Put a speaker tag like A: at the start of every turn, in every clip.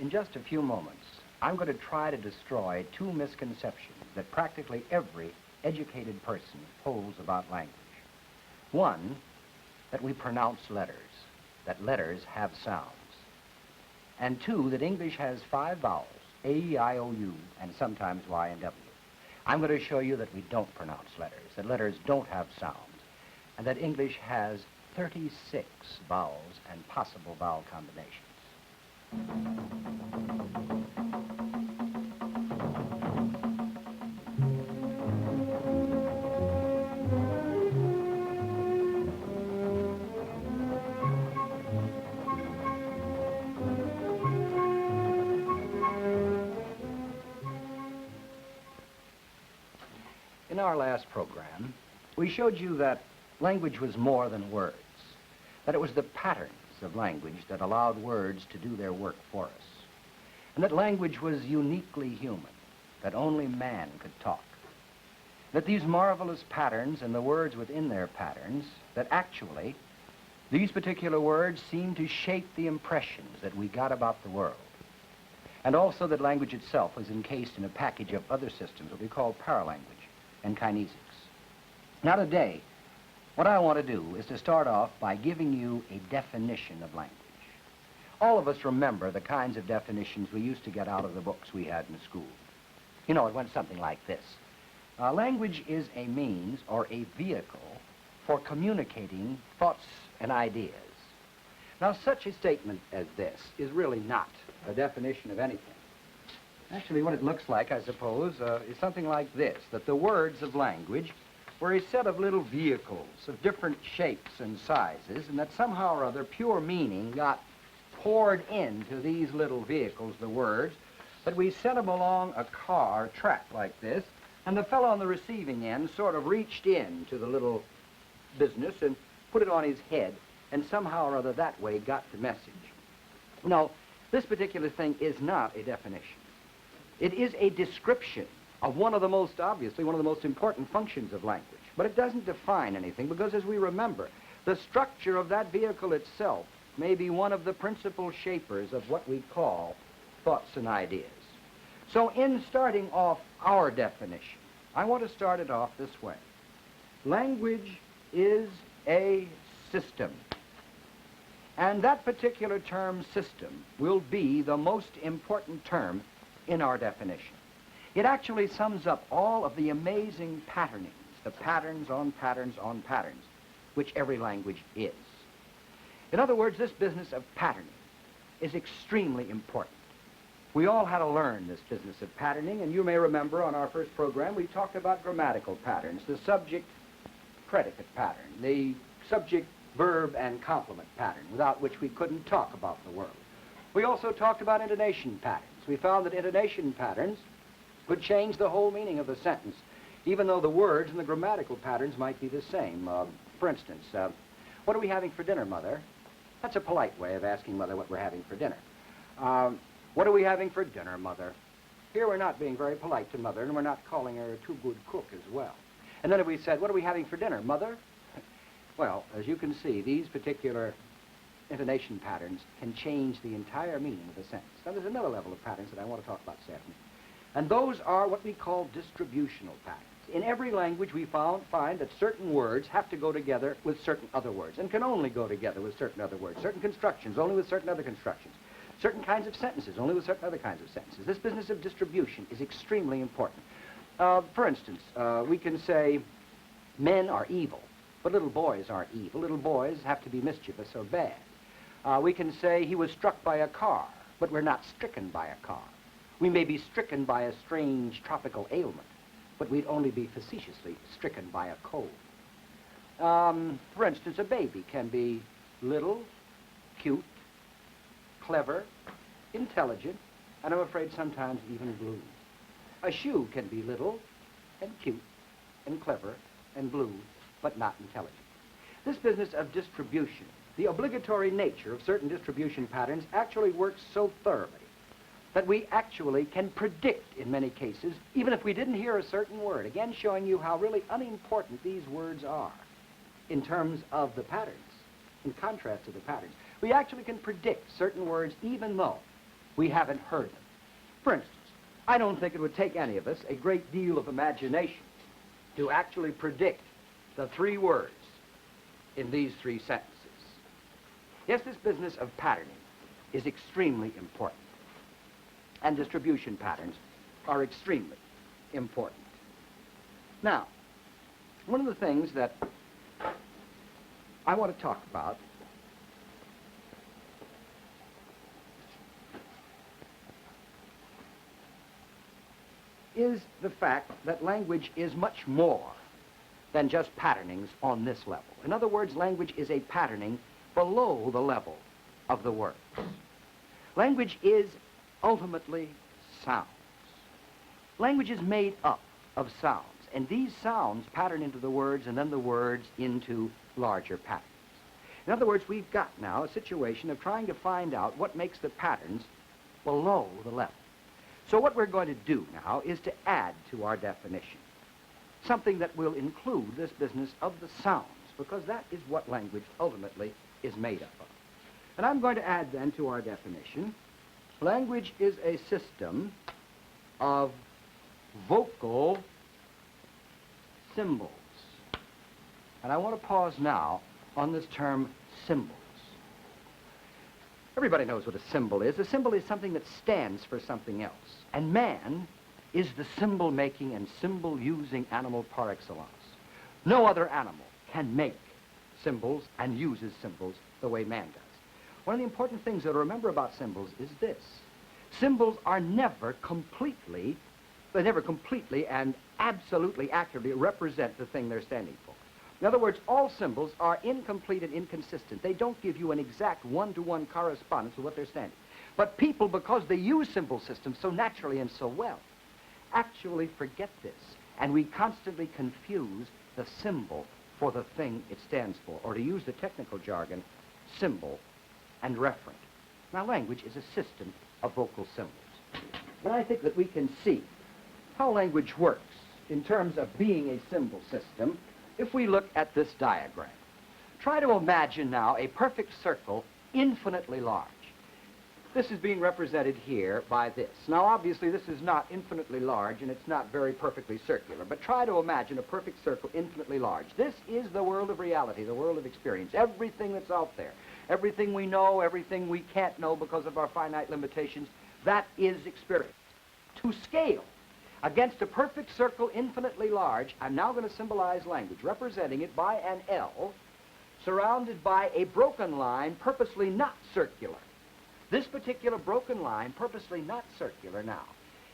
A: In just a few moments, I'm going to try to destroy two misconceptions that practically every educated person holds about language. One, that we pronounce letters, that letters have sounds. And two, that English has 5 vowels, A, E, I, O, U, and sometimes Y and W. I'm going to show you that we don't pronounce letters, that letters don't have sounds, and that English has 36 vowels and possible vowel combinations. In our last program, we showed you that language was more than words, that it was the patterns of language that allowed words to do their work for us, and that language was uniquely human, that only man could talk, that these marvelous patterns and the words within their patterns, that actually these particular words seem to shape the impressions that we got about the world, and also that language itself was encased in a package of other systems, what we call paralanguage and kinesics. Now today, what I want to do is to start off by giving you a definition of language. All of us remember the kinds of definitions we used to get out of the books we had in school. You know, it went something like this. Language is a means or a vehicle for communicating thoughts and ideas. Now, such a statement as this is really not a definition of anything. Actually, what it looks like, I suppose, is something like this, that the words of language were a set of little vehicles of different shapes and sizes, and that somehow or other pure meaning got poured into these little vehicles, the words, that we sent them along a car track like this, and the fellow on the receiving end sort of reached in to the little business and put it on his head, and somehow or other that way got the message. No, this particular thing is not a definition. It is a description of one of the most important functions of language. But it doesn't define anything because, as we remember, the structure of that vehicle itself may be one of the principal shapers of what we call thoughts and ideas. So in starting off our definition, I want to start it off this way. Language is a system. And that particular term, system, will be the most important term in our definition. It actually sums up all of the amazing patternings, the patterns on patterns on patterns, which every language is. In other words, this business of patterning is extremely important. We all had to learn this business of patterning, and you may remember on our first program we talked about grammatical patterns, the subject-predicate pattern, the subject-verb and complement pattern, without which we couldn't talk about the world. We also talked about intonation patterns. We found that intonation patterns could change the whole meaning of the sentence, even though the words and the grammatical patterns might be the same. For instance, what are we having for dinner, Mother? That's a polite way of asking Mother what we're having for dinner. What are we having for dinner, Mother? Here we're not being very polite to Mother, and we're not calling her a too good cook as well. And then if we said, what are we having for dinner, Mother? Well, as you can see, these particular intonation patterns can change the entire meaning of a sentence. Now, there's another level of patterns that I want to talk about this afternoon. And those are what we call distributional patterns. In every language, we find that certain words have to go together with certain other words, and can only go together with certain other words. Certain constructions only with certain other constructions. Certain kinds of sentences only with certain other kinds of sentences. This business of distribution is extremely important. For instance, we can say men are evil, but little boys aren't evil. Little boys have to be mischievous or bad. We can say he was struck by a car, but we're not stricken by a car. We may be stricken by a strange tropical ailment, but we'd only be facetiously stricken by a cold. For instance, a baby can be little, cute, clever, intelligent, and I'm afraid sometimes even blue. A shoe can be little and cute and clever and blue, but not intelligent. This business of distribution, the obligatory nature of certain distribution patterns actually works so thoroughly that we actually can predict in many cases, even if we didn't hear a certain word, again showing you how really unimportant these words are in terms of the patterns, in contrast to the patterns. We actually can predict certain words even though we haven't heard them. For instance, I don't think it would take any of us a great deal of imagination to actually predict the three words in these three sentences. Yes, this business of patterning is extremely important, and distribution patterns are extremely important. Now, one of the things that I want to talk about is the fact that language is much more than just patternings on this level. In other words, language is a patterning below the level of the words. Language is ultimately sounds. Language is made up of sounds, and these sounds pattern into the words and then the words into larger patterns. In other words, we've got now a situation of trying to find out what makes the patterns below the level. So what we're going to do now is to add to our definition something that will include this business of the sounds, because that is what language ultimately is made up of. And I'm going to add then to our definition, language is a system of vocal symbols. And I want to pause now on this term symbols. Everybody knows what a symbol is. A symbol is something that stands for something else. And man is the symbol-making and symbol-using animal par excellence. No other animal can make symbols and uses symbols the way man does. One of the important things to remember about symbols is this. Symbols are never completely and absolutely accurately represent the thing they're standing for. In other words, all symbols are incomplete and inconsistent. They don't give you an exact one-to-one correspondence with what they're standing. But people, because they use symbol systems so naturally and so well, actually forget this. And we constantly confuse the symbol for the thing it stands for, or to use the technical jargon, symbol and referent. Now, language is a system of vocal symbols. And I think that we can see how language works in terms of being a symbol system if we look at this diagram. Try to imagine now a perfect circle infinitely large. This is being represented here by this. Now, obviously, this is not infinitely large, and it's not very perfectly circular, but try to imagine a perfect circle infinitely large. This is the world of reality, the world of experience, everything that's out there, everything we know, everything we can't know because of our finite limitations, that is experience. To scale against a perfect circle infinitely large, I'm now going to symbolize language, representing it by an L, surrounded by a broken line purposely not circular. This particular broken line, purposely not circular now,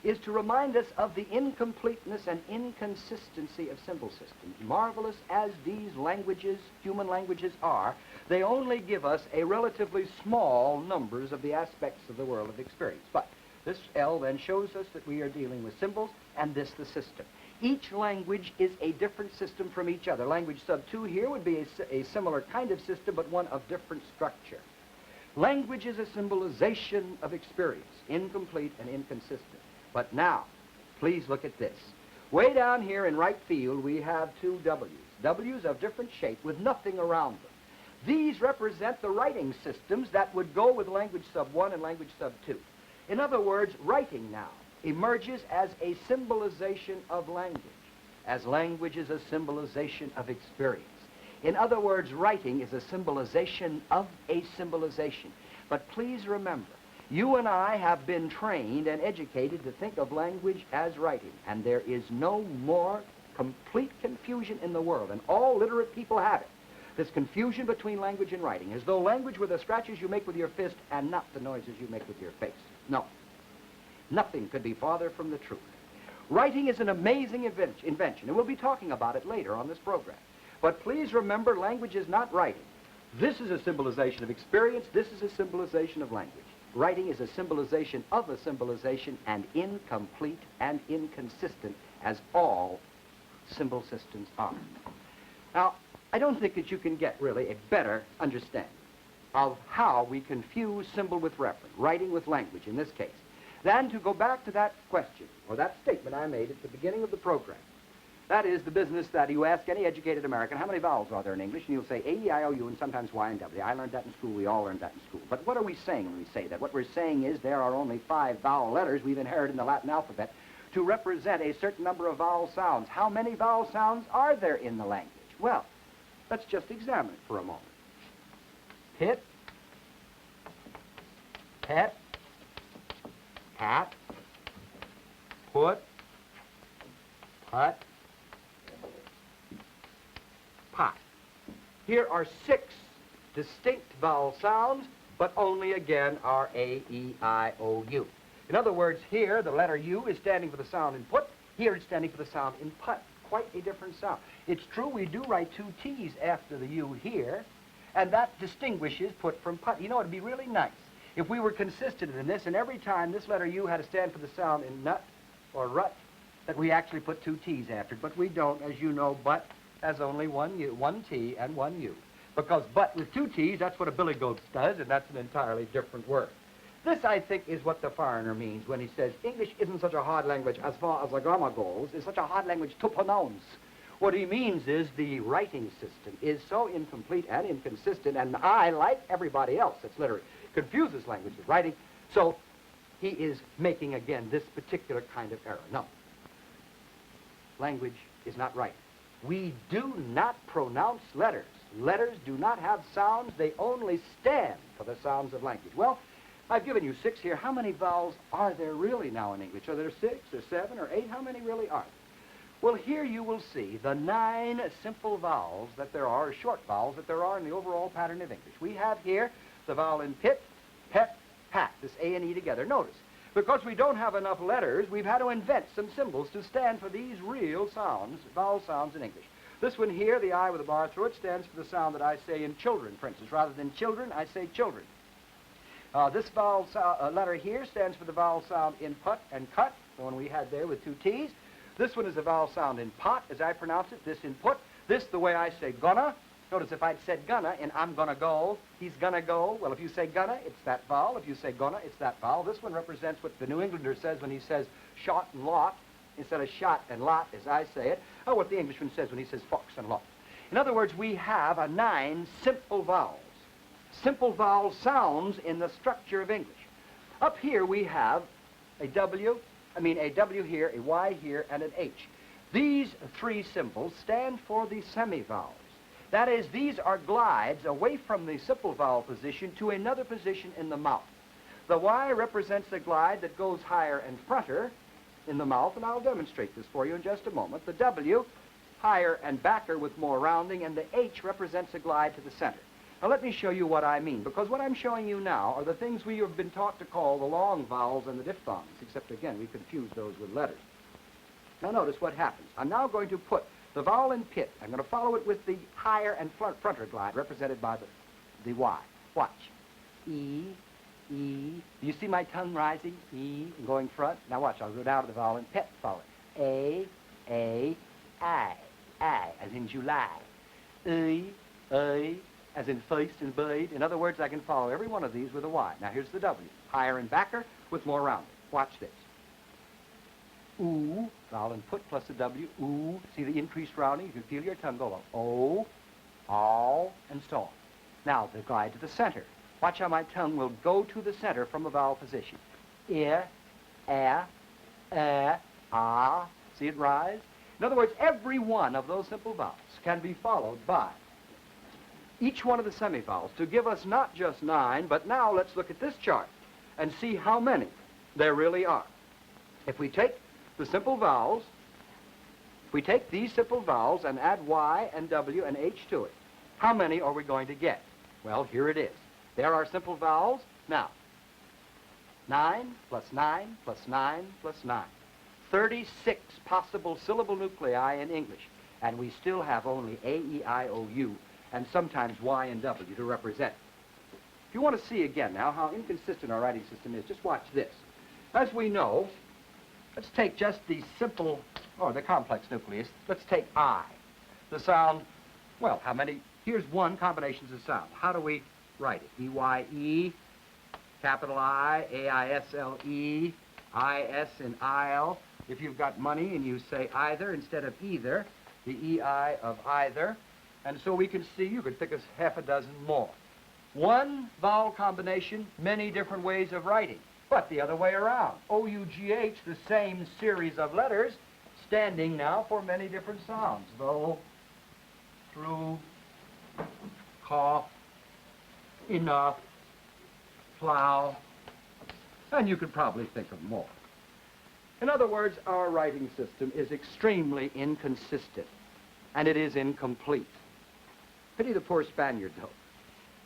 A: is to remind us of the incompleteness and inconsistency of symbol systems. Marvelous as these languages, human languages are, they only give us a relatively small numbers of the aspects of the world of experience. But this L then shows us that we are dealing with symbols, and this the system. Each language is a different system from each other. Language sub 2 here would be a similar kind of system, but one of different structure. Language is a symbolization of experience, incomplete and inconsistent. But now, please look at this. Way down here in right field, we have two W's. W's of different shape with nothing around them. These represent the writing systems that would go with language sub 1 and language sub 2. In other words, writing now emerges as a symbolization of language, as language is a symbolization of experience. In other words, writing is a symbolization of a symbolization. But please remember, you and I have been trained and educated to think of language as writing, and there is no more complete confusion in the world, and all literate people have it. This confusion between language and writing, as though language were the scratches you make with your fist and not the noises you make with your face. No. Nothing could be farther from the truth. Writing is an amazing invention, and we'll be talking about it later on this program. But please remember, language is not writing. This is a symbolization of experience. This is a symbolization of language. Writing is a symbolization of a symbolization, and incomplete and inconsistent, as all symbol systems are. Now, I don't think that you can get really a better understanding of how we confuse symbol with referent, writing with language in this case, than to go back to that question, or that statement I made at the beginning of the program. That is the business that you ask any educated American, how many vowels are there in English? And you'll say A, E, I, O, U, and sometimes Y and W. I learned that in school. We all learned that in school. But what are we saying when we say that? What we're saying is there are only 5 vowel letters we've inherited in the Latin alphabet to represent a certain number of vowel sounds. How many vowel sounds are there in the language? Well, let's just examine it for a moment. Pit, pet, pat, put, put, pot. Here are 6 distinct vowel sounds, but only again are A, E, I, O, U. In other words, here the letter U is standing for the sound in put. Here it's standing for the sound in put. Quite a different sound. It's true we do write 2 T's after the U here, and that distinguishes put from put. You know, it'd be really nice if we were consistent in this, and every time this letter U had to stand for the sound in nut or rut, that we actually put 2 T's after it. But we don't, as you know. But has only 1 T and 1 U. Because but with 2 T's, that's what a billy goat does, and that's an entirely different word. This, I think, is what the foreigner means when he says English isn't such a hard language as far as the grammar goes. It's such a hard language to pronounce. What he means is the writing system is so incomplete and inconsistent, and I, like everybody else that's literate, confuses language with writing. So he is making, again, this particular kind of error. No. Language is not writing. We do not pronounce letters. Letters do not have sounds. They only stand for the sounds of language. Well, I've given you 6 here. How many vowels are there really now in English? Are there 6 or 7 or 8? How many really are there? Well, here you will see the 9 simple vowels that there are, or short vowels that there are in the overall pattern of English. We have here the vowel in pit, pet, pat, this A and E together. Notice, because we don't have enough letters, we've had to invent some symbols to stand for these real sounds, vowel sounds in English. This one here, the I with a bar through it, stands for the sound that I say in children, for instance. Rather than children, I say children. This vowel letter here stands for the vowel sound in put and cut, the one we had there with 2 T's. This one is a vowel sound in pot, as I pronounce it, this in put. This, the way I say gonna. Notice if I'd said gonna in I'm gonna go, he's gonna go. Well, if you say gonna, it's that vowel. If you say gonna, it's that vowel. This one represents what the New Englander says when he says shot and lot, instead of shot and lot, as I say it, or what the Englishman says when he says fox and lot. In other words, we have 9 simple vowels. Simple vowel sounds in the structure of English. Up here we have a W here, a Y here, and an H. These 3 symbols stand for the semivowels. That is, these are glides away from the simple vowel position to another position in the mouth. The Y represents the glide that goes higher and fronter in the mouth, and I'll demonstrate this for you in just a moment. The W, higher and backer with more rounding, and the H represents a glide to the center. Now let me show you what I mean, because what I'm showing you now are the things we have been taught to call the long vowels and the diphthongs, except again we confuse those with letters. Now notice what happens. I'm now going to put the vowel in pit. I'm going to follow it with the higher and fronter glide represented by the Y. Watch. E, E. Do you see my tongue rising? E, and going front. Now watch. I'll go down to the vowel in pit. Follow it. A, I, as in July. A, as in feast and blade. In other words, I can follow every one of these with a Y. Now here's the W. Higher and backer with more rounding. Watch this. Ooh, vowel and put plus the W. Ooh, see the increased rounding? You can feel your tongue go up. O, all, and so on. Now the glide to the center. Watch how my tongue will go to the center from a vowel position. Ah. See it rise? In other words, every one of those simple vowels can be followed by each one of the semivowels to give us not just 9, but now let's look at this chart and see how many there really are. If we take the simple vowels, if we take these simple vowels and add Y and W and H to it, how many are we going to get? Well, here it is. There are simple vowels. Now, 9 plus 9 plus 9 plus 9. 36 possible syllable nuclei in English, and we still have only A, E, I, O, U, and sometimes Y and W to represent. If you want to see again now how inconsistent our writing system is, just watch this. As we know, let's take just the simple, or the complex nucleus. Let's take I. The sound, well, how many? Here's 1 combinations of sound. How do we write it? E-Y-E, capital I, A-I-S-L-E, I-S and I-L. If you've got money and you say either instead of either, the E-I of either. And so we can see, you could think of half a dozen more. One vowel combination, many different ways of writing, but the other way around. O-U-G-H, the same series of letters, standing now for many different sounds. Though, through, cough, enough, plow, and you could probably think of more. In other words, our writing system is extremely inconsistent, and it is incomplete. Pity the poor Spaniard, though.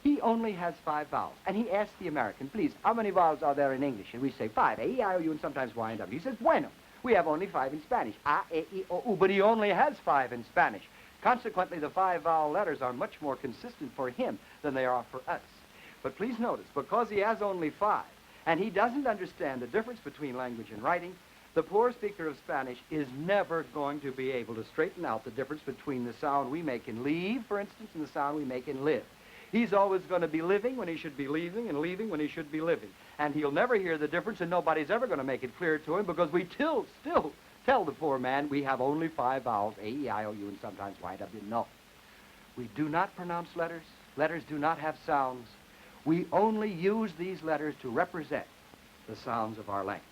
A: He only has 5 vowels, and he asks the American, please, how many vowels are there in English? And we say 5, A, E, I, O, U, and sometimes Y and W. He says, bueno, we have only 5 in Spanish, A, E, I, O, U, but he only has 5 in Spanish. Consequently, the 5 vowel letters are much more consistent for him than they are for us. But please notice, because he has only 5, and he doesn't understand the difference between language and writing, the poor speaker of Spanish is never going to be able to straighten out the difference between the sound we make in leave, for instance, and the sound we make in live. He's always going to be living when he should be leaving and leaving when he should be living. And he'll never hear the difference, and nobody's ever going to make it clear to him because we still tell the poor man we have only 5 vowels, A, E, I, O, U, and sometimes Y, W. No. We do not pronounce letters. Letters do not have sounds. We only use these letters to represent the sounds of our language.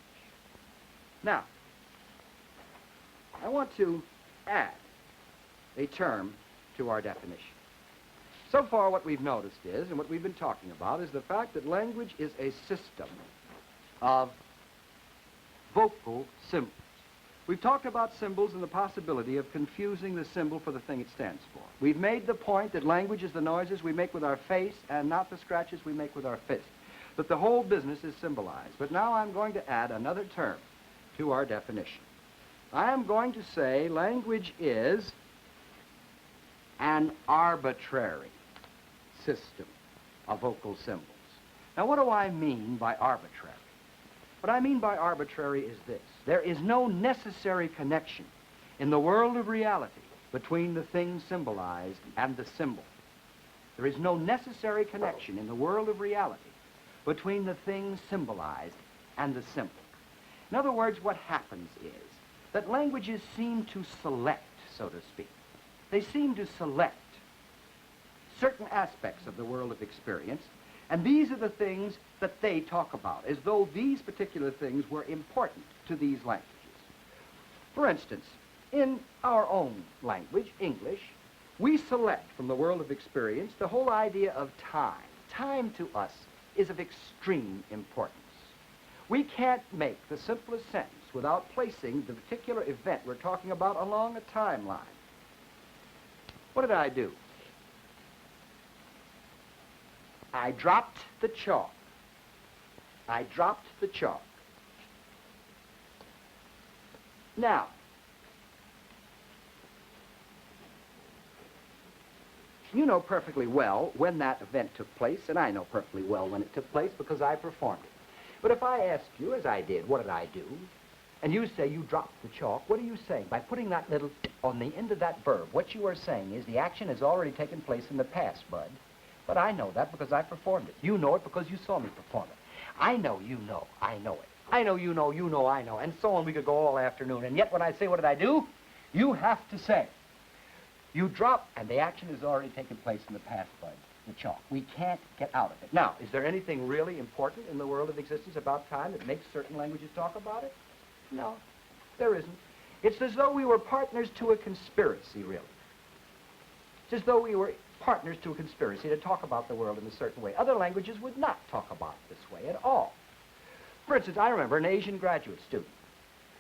A: Now, I want to add a term to our definition. So far, what we've noticed is, and what we've been talking about, is the fact that language is a system of vocal symbols. We've talked about symbols and the possibility of confusing the symbol for the thing it stands for. We've made the point that language is the noises we make with our face and not the scratches we make with our fist. That the whole business is symbolized. But now I'm going to add another term to our definition. I am going to say language is an arbitrary system of vocal symbols. Now, what do I mean by arbitrary? What I mean by arbitrary is this. There is no necessary connection in the world of reality between the thing symbolized and the symbol. There is no necessary connection in the world of reality between the thing symbolized and the symbol. In other words, what happens is that languages seem to select, so to speak. They seem to select certain aspects of the world of experience, and these are the things that they talk about, as though these particular things were important to these languages. For instance, in our own language, English, we select from the world of experience the whole idea of time. Time to us is of extreme importance. We can't make the simplest sentence without placing the particular event we're talking about along a timeline. What did I do? I dropped the chalk. I dropped the chalk. Now, you know perfectly well when that event took place, and I know perfectly well when it took place because I performed it. But if I asked you, as I did, what did I do? And you say you dropped the chalk, what are you saying? By putting that little on the end of that verb, what you are saying is the action has already taken place in the past, Bud. But I know that because I performed it. You know it because you saw me perform it. I know you know, I know it. I know you know, I know. And so on we could go all afternoon. And yet when I say what did I do, you have to say, you drop, and the action has already taken place in the past, Bud, the chalk. We can't get out of it. Now, is there anything really important in the world of existence about time that makes certain languages talk about it? No, there isn't. It's as though we were partners to a conspiracy, really. It's as though we were partners to a conspiracy to talk about the world in a certain way. Other languages would not talk about it this way at all. For instance, I remember an Asian graduate student.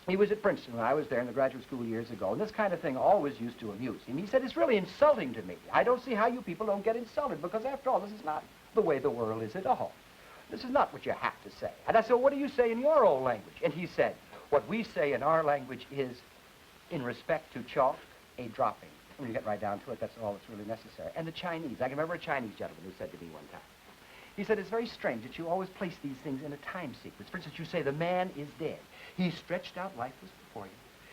A: He was at Princeton when I was there in the graduate school years ago, and this kind of thing always used to amuse him. He said, it's really insulting to me. I don't see how you people don't get insulted, because after all, this is not the way the world is at all. This is not what you have to say. And I said, what do you say in your old language? And he said, what we say in our language is, in respect to chalk, a dropping. When you get right down to it, that's all that's really necessary. And the Chinese, I can remember a Chinese gentleman who said to me one time, he said, it's very strange that you always place these things in a time sequence. For instance, you say the man is dead. He's stretched out lifeless before you.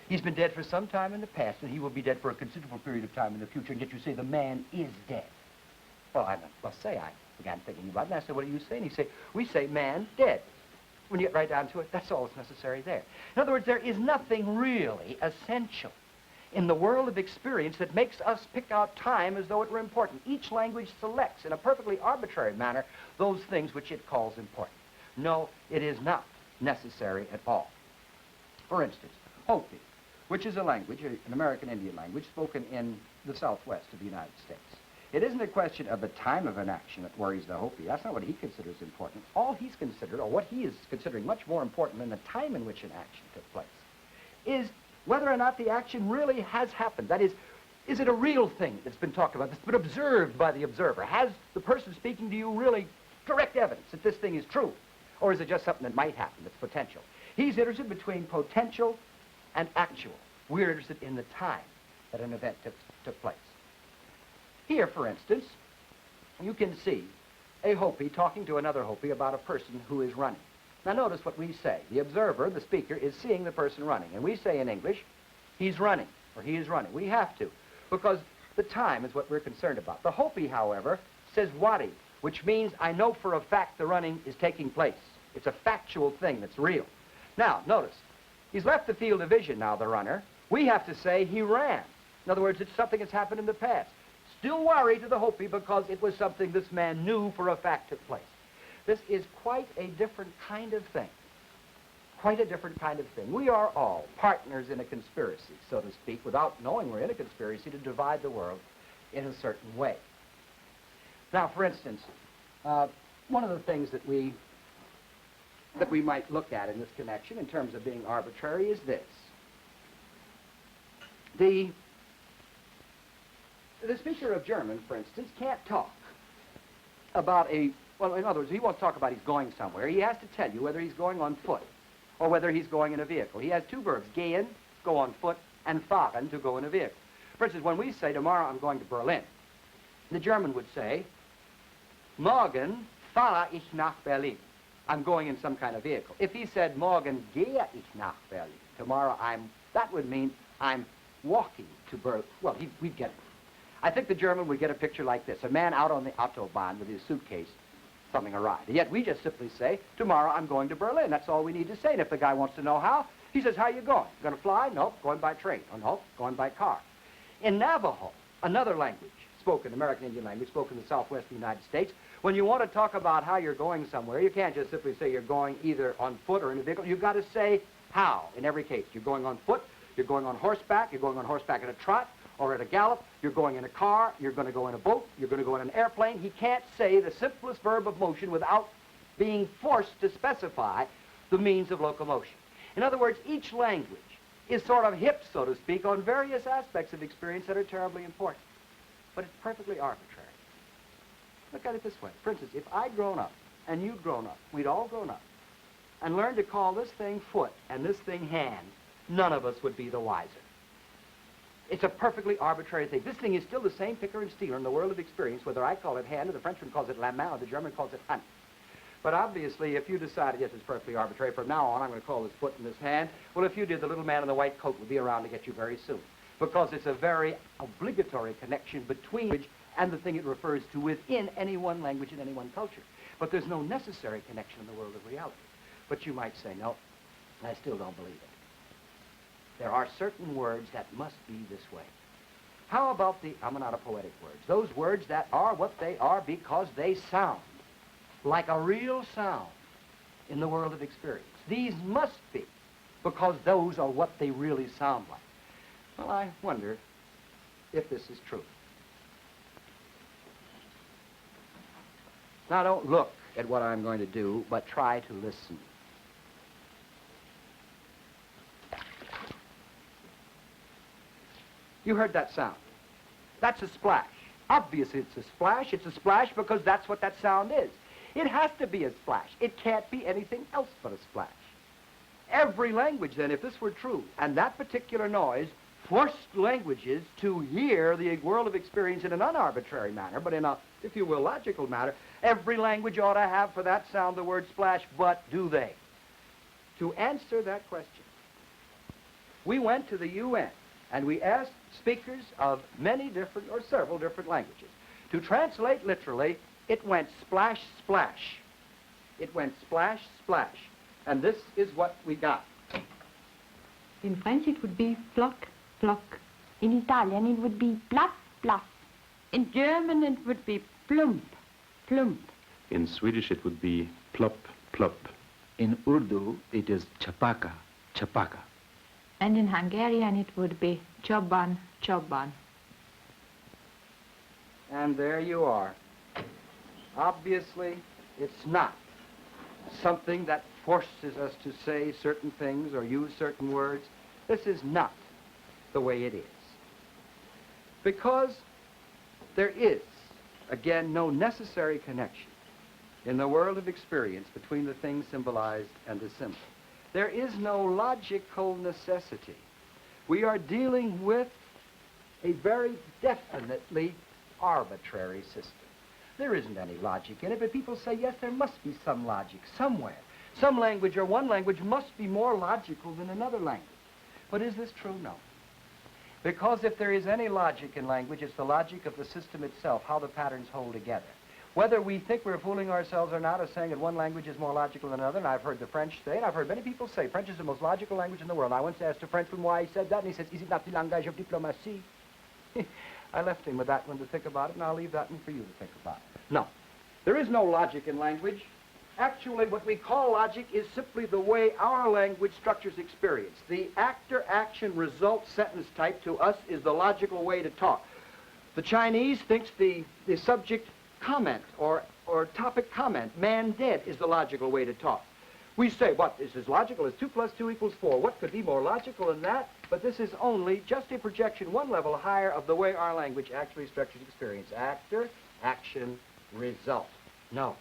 A: He's been dead for some time in the past, and he will be dead for a considerable period of time in the future, and yet you say the man is dead. Well, I must say, I began thinking about it, and I said, what do you say? And he said, we say man dead. when you get right down to it, that's all that's necessary there. In other words, there is nothing really essential in the world of experience that makes us pick out time as though it were important. Each language selects in a perfectly arbitrary manner those things which it calls important. No, it is not necessary at all. For instance, Hopi, which is a language, an American Indian language, spoken in the southwest of the United States. It isn't a question of the time of an action that worries the Hopi. That's not what he considers important. All he's considered, or what he is considering much more important than the time in which an action took place, is whether or not the action really has happened. That is it a real thing that's been talked about, that's been observed by the observer? Has the person speaking to you really direct evidence that this thing is true? Or is it just something that might happen, that's potential? He's interested between potential and actual. We're interested in the time that an event took place. Here, for instance, you can see a Hopi talking to another Hopi about a person who is running. Now notice what we say. The observer, the speaker, is seeing the person running. And we say in English, he's running, or he is running. We have to, because the time is what we're concerned about. The Hopi, however, says wari, which means I know for a fact the running is taking place. It's a factual thing that's real. Now, notice, he's left the field of vision now, the runner. We have to say he ran. In other words, it's something that's happened in the past. Still worry to the Hopi because it was something this man knew for a fact took place. This is quite a different kind of thing. Quite a different kind of thing. We are all partners in a conspiracy, so to speak, without knowing we're in a conspiracy to divide the world in a certain way. Now, for instance, one of the things that we might look at in this connection in terms of being arbitrary is this. The speaker of German, for instance, can't talk about well, in other words, he won't talk about he's going somewhere. He has to tell you whether he's going on foot or whether he's going in a vehicle. He has two verbs, gehen, go on foot, and fahren, to go in a vehicle. For instance, when we say, tomorrow I'm going to Berlin, the German would say, morgen fahre ich nach Berlin. I'm going in some kind of vehicle. If he said, morgen gehe ich nach Berlin, tomorrow that would mean I'm walking to Berlin. Well, we'd get it. I think the German would get a picture like this, a man out on the Autobahn with his suitcase thumbing a ride. And yet we just simply say, tomorrow I'm going to Berlin. That's all we need to say. And if the guy wants to know how, he says, how you going? You going to fly? Nope, going by train. Oh, nope, going by car. In Navajo, another language, spoken, American Indian language, spoken in the southwest of the United States, when you want to talk about how you're going somewhere, you can't just simply say you're going either on foot or in a vehicle. You've got to say how in every case. You're going on foot, you're going on horseback, you're going on horseback at a trot, or at a gallop, you're going in a car, you're going to go in a boat, you're going to go in an airplane. He can't say the simplest verb of motion without being forced to specify the means of locomotion. In other words, each language is sort of hip, so to speak, on various aspects of experience that are terribly important. But it's perfectly arbitrary. Look at it this way. For instance, if I'd grown up and you'd grown up, we'd all grown up, and learned to call this thing foot and this thing hand, none of us would be the wiser. It's a perfectly arbitrary thing. This thing is still the same picker and stealer in the world of experience, whether I call it hand or the Frenchman calls it la main or the German calls it hand. But obviously, if you decided, yes, it's perfectly arbitrary, from now on I'm going to call this foot and this hand, well, if you did, the little man in the white coat would be around to get you very soon, because it's a very obligatory connection between language and the thing it refers to within any one language and any one culture. But there's no necessary connection in the world of reality. But you might say, no, I still don't believe it. There are certain words that must be this way. How about I'm not a poetic words, those words that are what they are because they sound like a real sound in the world of experience. These must be because those are what they really sound like. Well, I wonder if this is true. Now, don't look at what I'm going to do, but try to listen. You heard that sound. That's a splash. Obviously, it's a splash. It's a splash because that's what that sound is. It has to be a splash. It can't be anything else but a splash. Every language, then, if this were true, and that particular noise forced languages to hear the world of experience in an unarbitrary manner, but in a, if you will, logical manner, every language ought to have for that sound the word splash, but do they? To answer that question, we went to the UN and we asked speakers of many different or several different languages. To translate literally, it went splash, splash. It went splash, splash. And this is what we got.
B: In French, it would be flock, flock.
C: In Italian, it would be plaf, plaf.
B: In German, it would be plump, plump.
D: In Swedish, it would be plop, plop.
E: In Urdu, it is chapaka, chapaka.
B: And in Hungarian, it would be csobban, csobban.
A: And there you are. Obviously, it's not something that forces us to say certain things or use certain words. This is not the way it is. Because there is, again, no necessary connection in the world of experience between the thing symbolized and the symbol. There is no logical necessity. We are dealing with a very definitely arbitrary system. There isn't any logic in it, but people say, yes, there must be some logic somewhere. Some language or one language must be more logical than another language. But is this true? No. Because if there is any logic in language, it's the logic of the system itself, how the patterns hold together. Whether we think we're fooling ourselves or not, or saying that one language is more logical than another, and I've heard the French say it, I've heard many people say French is the most logical language in the world. I once asked a Frenchman why he said that, and he says, is it not the langage of diplomatie? I left him with that one to think about it, and I'll leave that one for you to think about. No, there is no logic in language. Actually, what we call logic is simply the way our language structures experience. The actor, action, result, sentence type to us is the logical way to talk. The Chinese thinks the subject comment or topic comment, man dead, is the logical way to talk. We say, what is as logical as 2 + 2 = 4? What could be more logical than that? But this is only just a projection one level higher of the way our language actually structures experience. Actor, action, result. No.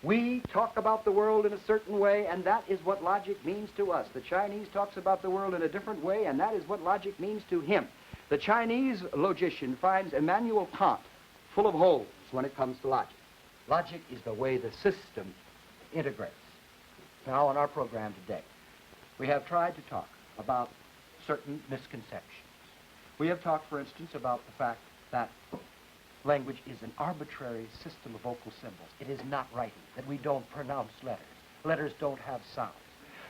A: We talk about the world in a certain way, and that is what logic means to us. The Chinese talks about the world in a different way, and that is what logic means to him. The Chinese logician finds Immanuel Kant full of holes when it comes to logic. Logic is the way the system integrates. Now, on our program today, we have tried to talk about certain misconceptions. We have talked, for instance, about the fact that language is an arbitrary system of vocal symbols. It is not writing, that we don't pronounce letters. Letters don't have sounds.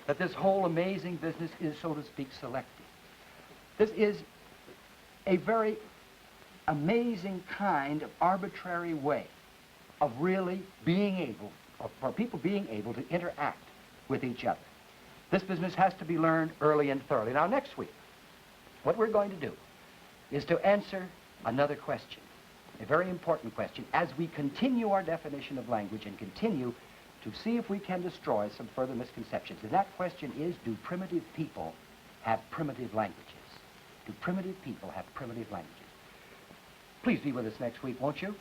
A: That this whole amazing business is, so to speak, selective. This is a very amazing kind of arbitrary way of really being able, for people being able to interact with each other. This business has to be learned early and thoroughly. Now, next week, what we're going to do is to answer another question, a very important question, as we continue our definition of language and continue to see if we can destroy some further misconceptions. And that question is, do primitive people have primitive languages? Do primitive people have primitive languages? Please be with us next week, won't you?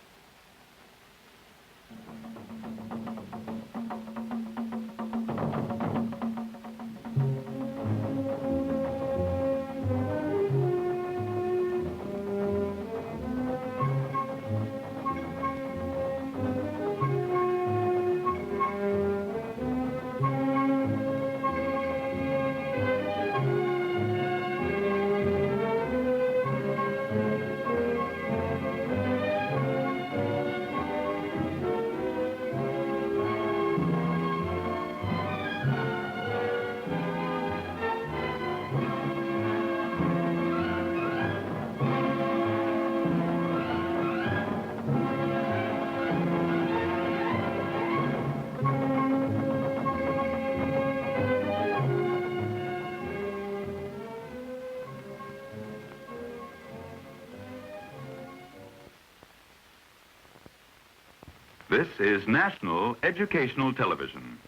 F: This is National Educational Television.